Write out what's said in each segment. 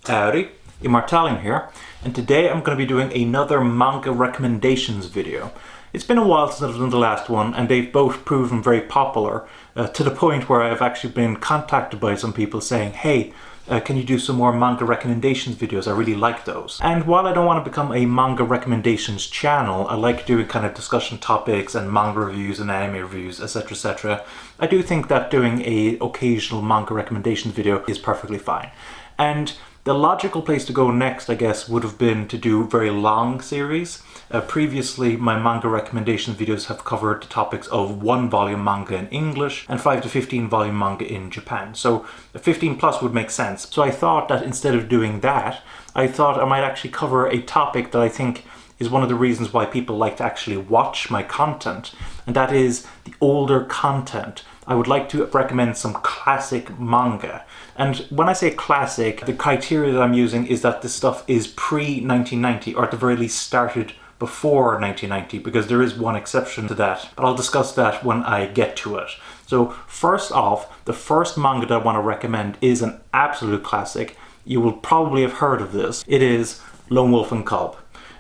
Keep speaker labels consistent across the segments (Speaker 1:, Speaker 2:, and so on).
Speaker 1: Howdy, Immortalium here, and today I'm going to be doing another manga recommendations video. It's been a while since I've done the last one, and they've both proven very popular, to the point where I've actually been contacted by some people saying, hey, can you do some more manga recommendations videos? I really like those. And while I don't want to become a manga recommendations channel, I like doing kind of discussion topics and manga reviews and anime reviews, etc, etc. I do think that doing a occasional manga recommendations video is perfectly fine. And the logical place to go next, I guess, would have been to do very long series. Previously, my manga recommendation videos have covered the topics of 1-volume manga in English and 5 to 15-volume manga in Japan. So 15 plus would make sense. So I thought that instead of doing that, I thought I might actually cover a topic that I think is one of the reasons why people like to actually watch my content, and that is the older content. I would like to recommend some classic manga. And when I say classic, the criteria that I'm using is that this stuff is pre-1990, or at the very least started before 1990, because there is one exception to that, but I'll discuss that when I get to it. So first off, the first manga that I want to recommend is an absolute classic. You will probably have heard of this. It is Lone Wolf and Cub.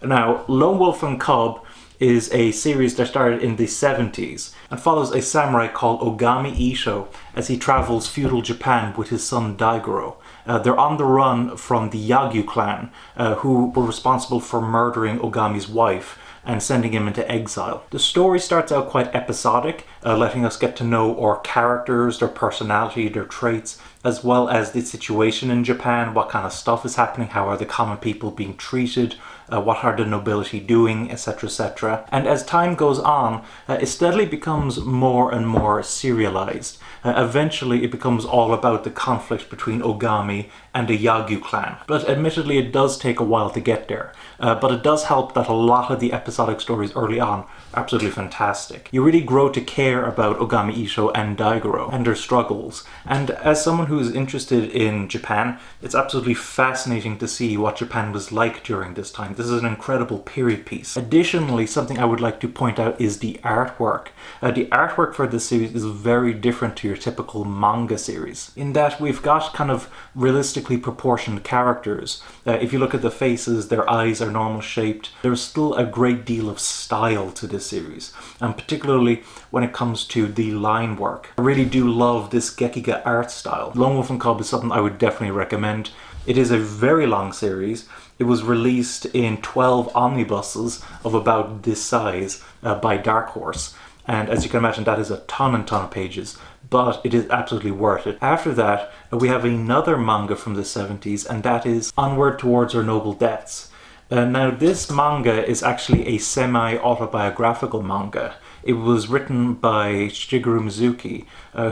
Speaker 1: Now, Lone Wolf and Cub is a series that started in the 70s and follows a samurai called Ogami Isho as he travels feudal Japan with his son Daigoro. They're on the run from the Yagyu clan, who were responsible for murdering Ogami's wife and sending him into exile. The story starts out quite episodic, letting us get to know our characters, their personality, their traits, as well as the situation in Japan, what kind of stuff is happening, how are the common people being treated, what are the nobility doing, etc, etc. And as time goes on, it steadily becomes more and more serialized. Eventually it becomes all about the conflict between Ogami and the Yagyu clan. But admittedly it does take a while to get there. But it does help that a lot of the episodic stories early on are absolutely fantastic. You really grow to care about Ogami Isho and Daigoro and their struggles. And as someone who is interested in Japan, it's absolutely fascinating to see what Japan was like during this time. This is an incredible period piece. Additionally, something I would like to point out is the artwork. The artwork for this series is very different to your typical manga series, in that we've got kind of realistically proportioned characters. If you look at the faces, their eyes are normal shaped. There's still a great deal of style to this series, and particularly when it comes to the line work. I really do love this Gekiga art style. Lone Wolf and Cub is something I would definitely recommend. It is a very long series. It was released in 12 omnibuses of about this size by Dark Horse. And as you can imagine, that is a ton of pages, but it is absolutely worth it. After that, we have another manga from the 70s, and that is Onward Towards Our Noble Deaths. Now, this manga is actually a semi-autobiographical manga. It was written by Shigeru Mizuki,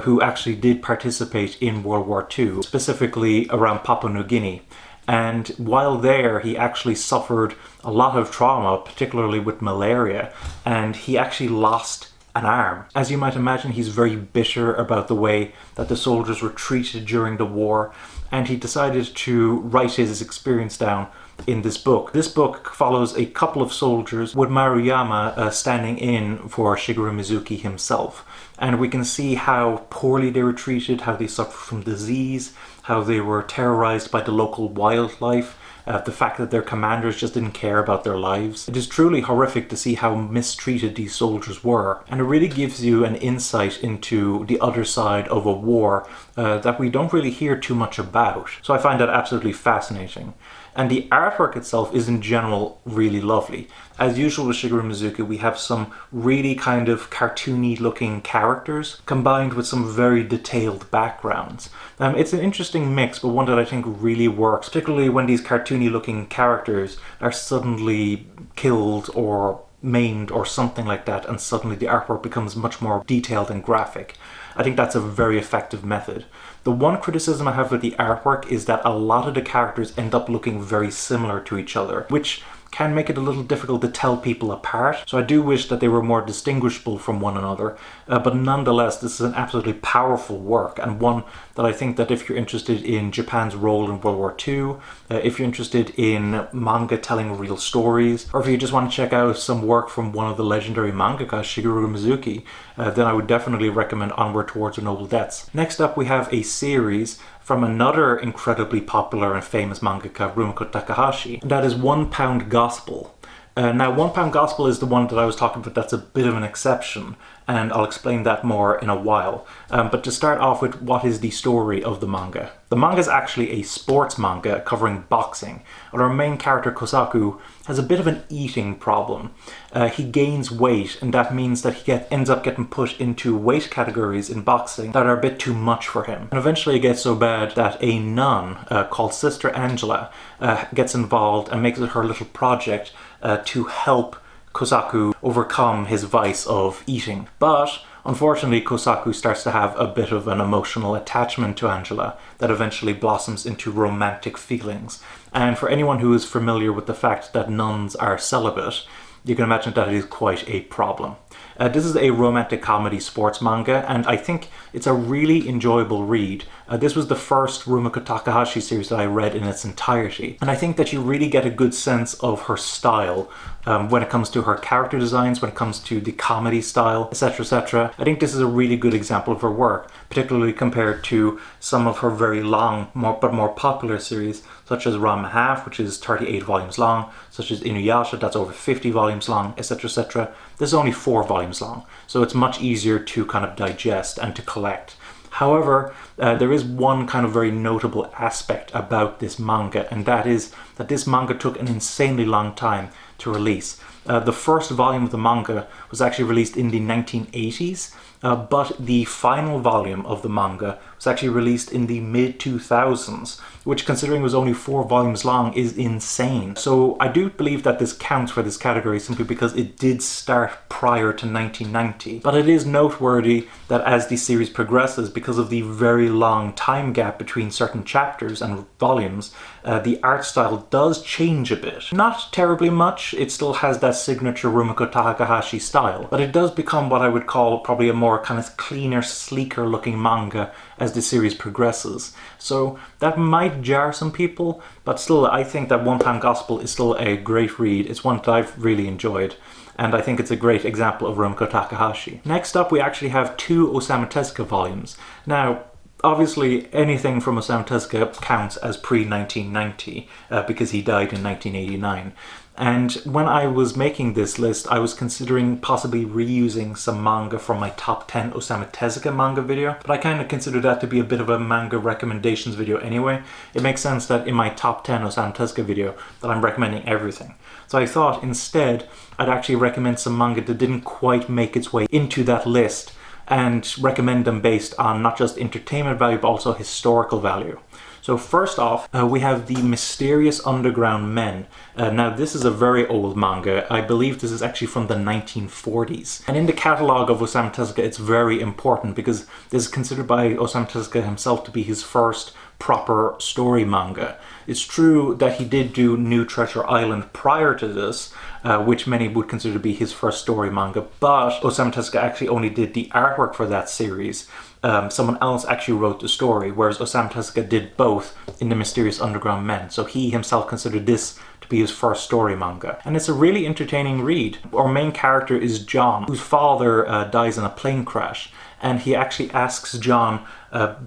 Speaker 1: who actually did participate in World War II, specifically around Papua New Guinea. And while there, he actually suffered a lot of trauma, particularly with malaria, and he actually lost an arm. As you might imagine, he's very bitter about the way that the soldiers were treated during the war, and he decided to write his experience down in this book. This book follows a couple of soldiers with Maruyama standing in for Shigeru Mizuki himself. And we can see how poorly they were treated, how they suffered from disease, how they were terrorized by the local wildlife, the fact that their commanders just didn't care about their lives. It is truly horrific to see how mistreated these soldiers were, and it really gives you an insight into the other side of a war that we don't really hear too much about. So I find that absolutely fascinating. And the artwork itself is in general really lovely. As usual with Shigeru Mizuki, we have some really kind of cartoony looking characters combined with some very detailed backgrounds. It's an interesting mix, but one that I think really works, particularly when these cartoony looking characters are suddenly killed or maimed or something like that, and suddenly the artwork becomes much more detailed and graphic. I think that's a very effective method. The one criticism I have with the artwork is that a lot of the characters end up looking very similar to each other, which can make it a little difficult to tell people apart. So I do wish that they were more distinguishable from one another, but nonetheless this is an absolutely powerful work, and one that I think that if you're interested in Japan's role in World War II, if you're interested in manga telling real stories, or if you just want to check out some work from one of the legendary mangaka Shigeru Mizuki, then I would definitely recommend Onward Towards Our Noble Deaths. Next up we have a series from another incredibly popular and famous mangaka, Rumiko Takahashi, and that is One Pound Gospel. Now, One Pound Gospel is the one that I was talking about that's a bit of an exception, and I'll explain that more in a while. But to start off with, what is the story of the manga? The manga is actually a sports manga covering boxing, and our main character, Kosaku, has a bit of an eating problem. He gains weight, and that means that he ends up getting put into weight categories in boxing that are a bit too much for him. And eventually it gets so bad that a nun called Sister Angela gets involved and makes it her little project to help Kosaku overcome his vice of eating. But unfortunately, Kosaku starts to have a bit of an emotional attachment to Angela that eventually blossoms into romantic feelings. And for anyone who is familiar with the fact that nuns are celibate, you can imagine that it is quite a problem. This is a romantic comedy sports manga, and I think it's a really enjoyable read. This was the first Rumiko Takahashi series that I read in its entirety, and I think that you really get a good sense of her style when it comes to her character designs, when it comes to the comedy style, etc, etc. I think this is a really good example of her work, particularly compared to some of her very long, but more popular series, such as Ranma Half, which is 38 volumes long, such as Inuyasha, that's over 50 volumes long, etc, etc. This is only 4 volumes long, so it's much easier to kind of digest and to collect. However, there is one kind of very notable aspect about this manga, and that is that this manga took an insanely long time to release. The first volume of the manga was actually released in the 1980s, but the final volume of the manga was actually released in the mid-2000s, which, considering it was only 4 volumes long, is insane. So I do believe that this counts for this category simply because it did start prior to 1990. But it is noteworthy that as the series progresses, because of the very long time gap between certain chapters and volumes, the art style does change a bit. Not terribly much, it still has that signature Rumiko Takahashi style, but it does become what I would call probably a more kind of cleaner, sleeker looking manga as the series progresses. So that might jar some people, but still I think that One Pound Gospel is still a great read. It's one that I've really enjoyed, and I think it's a great example of Rumiko Takahashi. Next up, we actually have 2 Osama Tezuka volumes. Now, obviously anything from Osama Tezuka counts as pre-1990 because he died in 1989. And when I was making this list, I was considering possibly reusing some manga from my top 10 Osama Tezuka manga video, but I kind of consider that to be a bit of a manga recommendations video anyway. It makes sense that in my top 10 Osama Tezuka video that I'm recommending everything. So I thought instead I'd actually recommend some manga that didn't quite make its way into that list, and recommend them based on not just entertainment value but also historical value. So first off, we have The Mysterious Underground Men. Now this is a very old manga. I believe this is actually from the 1940s. And in the catalogue of Osama Tezuka, it's very important because this is considered by Osama Tezuka himself to be his first proper story manga. It's true that he did do New Treasure Island prior to this, which many would consider to be his first story manga, but Osama Tezuka actually only did the artwork for that series. Someone else actually wrote the story, whereas Osama Tezuka did both in The Mysterious Underground Men, so he himself considered this to be his first story manga. And it's a really entertaining read. Our main character is John, whose father dies in a plane crash, and he actually asks John,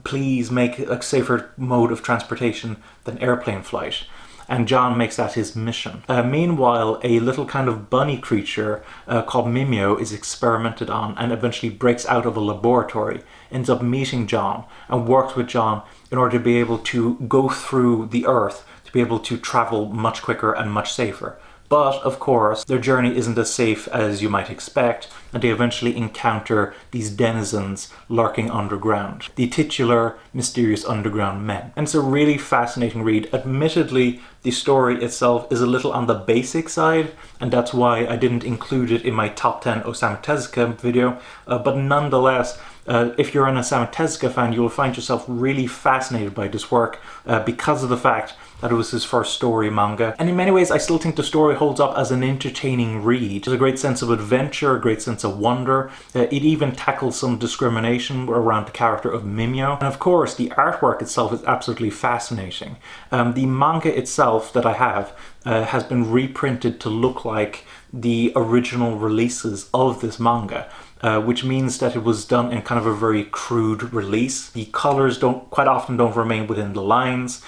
Speaker 1: please make a safer mode of transportation than airplane flight. And John makes that his mission. Meanwhile, a little kind of bunny creature called Mimio is experimented on and eventually breaks out of a laboratory, ends up meeting John, and works with John in order to be able to go through the Earth, to be able to travel much quicker and much safer. But, of course, their journey isn't as safe as you might expect, and they eventually encounter these denizens lurking underground, the titular Mysterious Underground Men. And it's a really fascinating read. Admittedly, the story itself is a little on the basic side, and that's why I didn't include it in my top 10 Osama Tezuka video, but nonetheless, if you're an Osama Tezuka fan, you will find yourself really fascinated by this work because of the fact that it was his first story manga. And in many ways, I still think the story holds up as an entertaining read. There's a great sense of adventure, a great sense of wonder. It even tackles some discrimination around the character of Mimio. And of course, the artwork itself is absolutely fascinating. The manga itself that I have has been reprinted to look like the original releases of this manga. which means that it was done in kind of a very crude release. The colors quite often don't remain within the lines.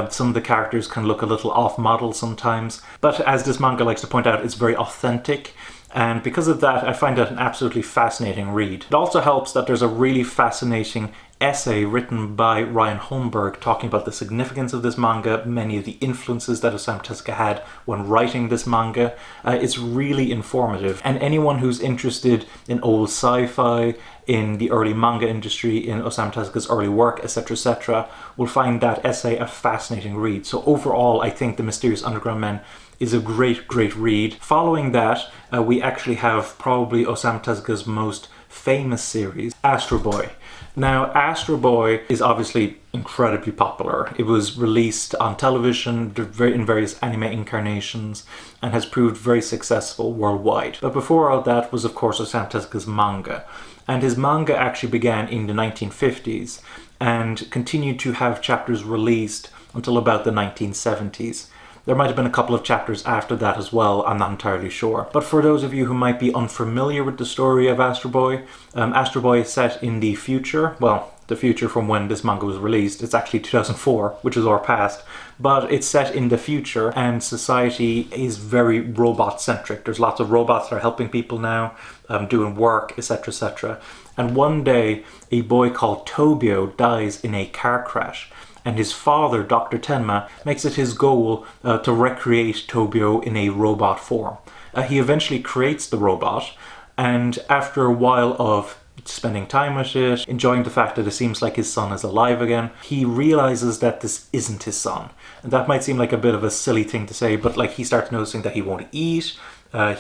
Speaker 1: Some of the characters can look a little off model sometimes, but as this manga likes to point out, it's very authentic. And because of that, I find it an absolutely fascinating read. It also helps that there's a really fascinating essay written by Ryan Holmberg talking about the significance of this manga, many of the influences that Osama Tezuka had when writing this manga. It's really informative, and anyone who's interested in old sci-fi, in the early manga industry, in Osama Tezuka's early work, etc., will find that essay a fascinating read. So overall, I think The Mysterious Underground Men is a great read. Following that, we actually have probably Osama Tezuka's most famous series, Astro Boy. Now, Astro Boy is obviously incredibly popular. It was released on television in various anime incarnations and has proved very successful worldwide. But before all that was, of course, Osama Tezuka's manga. And his manga actually began in the 1950s and continued to have chapters released until about the 1970s. There might have been a couple of chapters after that as well, I'm not entirely sure. But for those of you who might be unfamiliar with the story of Astro Boy is set in the future. Well, the future from when this manga was released. It's actually 2004, which is our past. But it's set in the future, and society is very robot-centric. There's lots of robots that are helping people now, doing work, etc. And one day, a boy called Tobio dies in a car crash. And his father, Dr. Tenma, makes it his goal to recreate Tobio in a robot form. He eventually creates the robot, and after a while of spending time with it, enjoying the fact that it seems like his son is alive again, he realizes that this isn't his son. And that might seem like a bit of a silly thing to say, but like he starts noticing that he won't eat,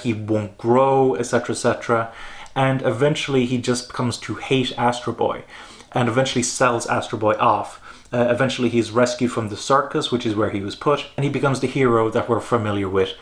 Speaker 1: he won't grow, etc. And eventually he just comes to hate Astro Boy, and eventually sells Astro Boy off. Eventually he's rescued from the circus, which is where he was put, and he becomes the hero that we're familiar with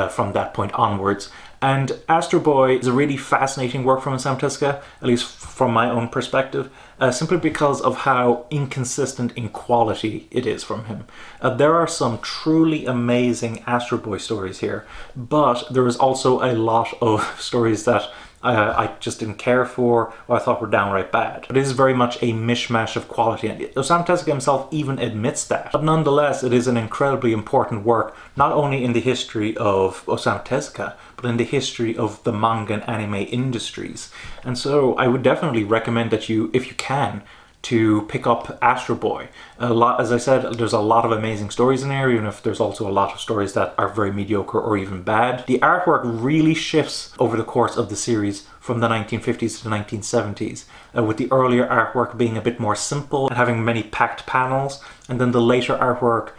Speaker 1: from that point onwards. And Astro Boy is a really fascinating work from Osama Tezuka, at least from my own perspective, simply because of how inconsistent in quality it is from him. There are some truly amazing Astro Boy stories here, but there is also a lot of stories that I just didn't care for, or I thought were downright bad. But it is very much a mishmash of quality, and Osama Tezuka himself even admits that. But nonetheless, it is an incredibly important work, not only in the history of Osama Tezuka, but in the history of the manga and anime industries. And so I would definitely recommend that you, if you can, to pick up Astro Boy. As I said, there's a lot of amazing stories in there, even if there's also a lot of stories that are very mediocre or even bad. The artwork really shifts over the course of the series from the 1950s to the 1970s, with the earlier artwork being a bit more simple and having many packed panels, and then the later artwork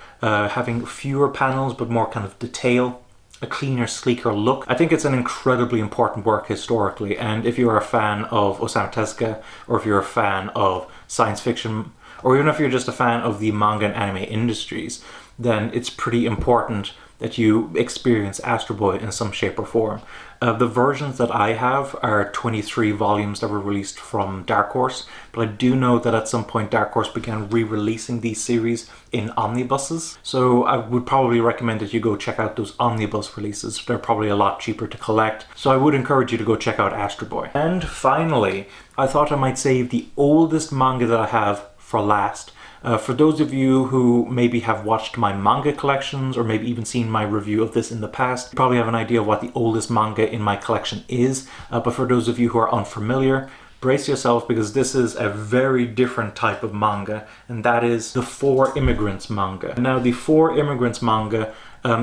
Speaker 1: having fewer panels but more kind of detail, a cleaner, sleeker look. I think it's an incredibly important work historically, and if you're a fan of Osama Tezuka, or if you're a fan of science fiction, or even if you're just a fan of the manga and anime industries, then it's pretty important that you experience Astro Boy in some shape or form. The versions that I have are 23 volumes that were released from Dark Horse, but I do know that at some point Dark Horse began re-releasing these series in omnibuses, so I would probably recommend that you go check out those omnibus releases. They're probably a lot cheaper to collect, so I would encourage you to go check out Astro Boy. And finally, I thought I might save the oldest manga that I have for last. For those of you who maybe have watched my manga collections, or maybe even seen my review of this in the past, you probably have an idea of what the oldest manga in my collection is. But for those of you who are unfamiliar, brace yourself, because this is a very different type of manga, and that is the Four Immigrants manga. Now, the Four Immigrants manga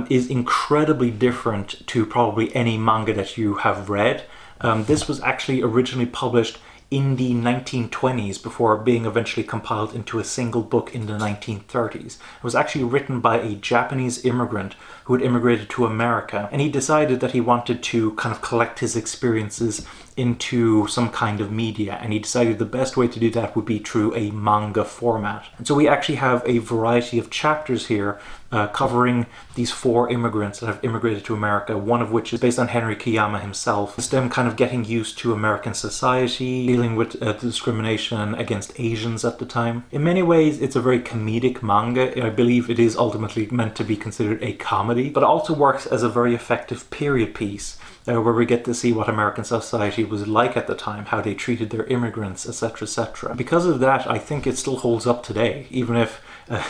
Speaker 1: is incredibly different to probably any manga that you have read. This was actually originally published in the 1920s before being eventually compiled into a single book in the 1930s. It was actually written by a Japanese immigrant who had immigrated to America, and he decided that he wanted to kind of collect his experiences into some kind of media, and he decided the best way to do that would be through a manga format. And so we actually have a variety of chapters here covering these four immigrants that have immigrated to America, one of which is based on Henry Kiyama himself. It's them kind of getting used to American society, dealing with the discrimination against Asians at the time. In many ways, it's a very comedic manga. I believe it is ultimately meant to be considered a comedy, but it also works as a very effective period piece, where we get to see what American society was like at the time, how they treated their immigrants, etc., etc. Because of that, I think it still holds up today, even if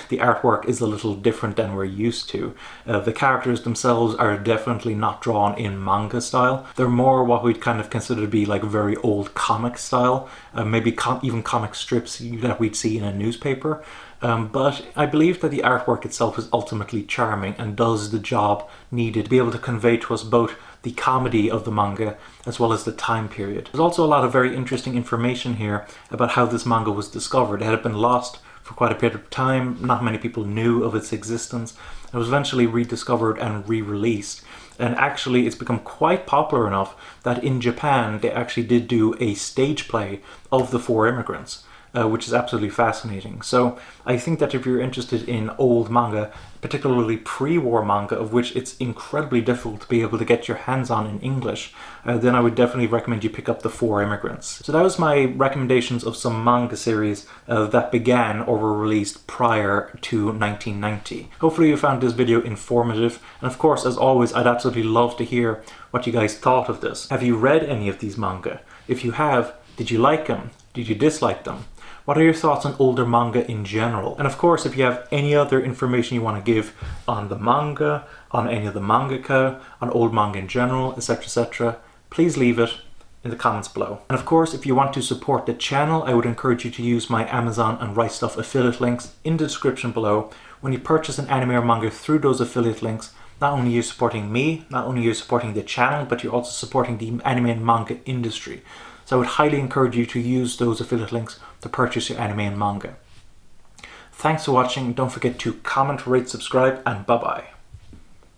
Speaker 1: the artwork is a little different than we're used to. The characters themselves are definitely not drawn in manga style. They're more what we'd kind of consider to be like very old comic style, maybe even comic strips that we'd see in a newspaper. But I believe that the artwork itself is ultimately charming and does the job needed to be able to convey to us both the comedy of the manga as well as the time period. There's also a lot of very interesting information here about how this manga was discovered. It had been lost for quite a period of time. Not many people knew of its existence. It was eventually rediscovered and re-released. And actually it's become quite popular enough that in Japan they actually did do a stage play of the Four Immigrants. Which is absolutely fascinating. So I think that if you're interested in old manga, particularly pre-war manga, of which it's incredibly difficult to be able to get your hands on in English, then I would definitely recommend you pick up the Four Immigrants. So that was my recommendations of some manga series that began or were released prior to 1990. Hopefully you found this video informative, and of course, as always, I'd absolutely love to hear what you guys thought of this. Have you read any of these manga? If you have, did you like them? Did you dislike them? What are your thoughts on older manga in general? And of course, if you have any other information you want to give on the manga, on any of the mangaka, on old manga in general, etc., etc., please leave it in the comments below. And of course, if you want to support the channel, I would encourage you to use my Amazon and Right Stuff affiliate links in the description below. When you purchase an anime or manga through those affiliate links, not only are you supporting me, not only are you supporting the channel, but you're also supporting the anime and manga industry. So I would highly encourage you to use those affiliate links to purchase your anime and manga. Thanks for watching. Don't forget to comment, rate, subscribe, and bye-bye.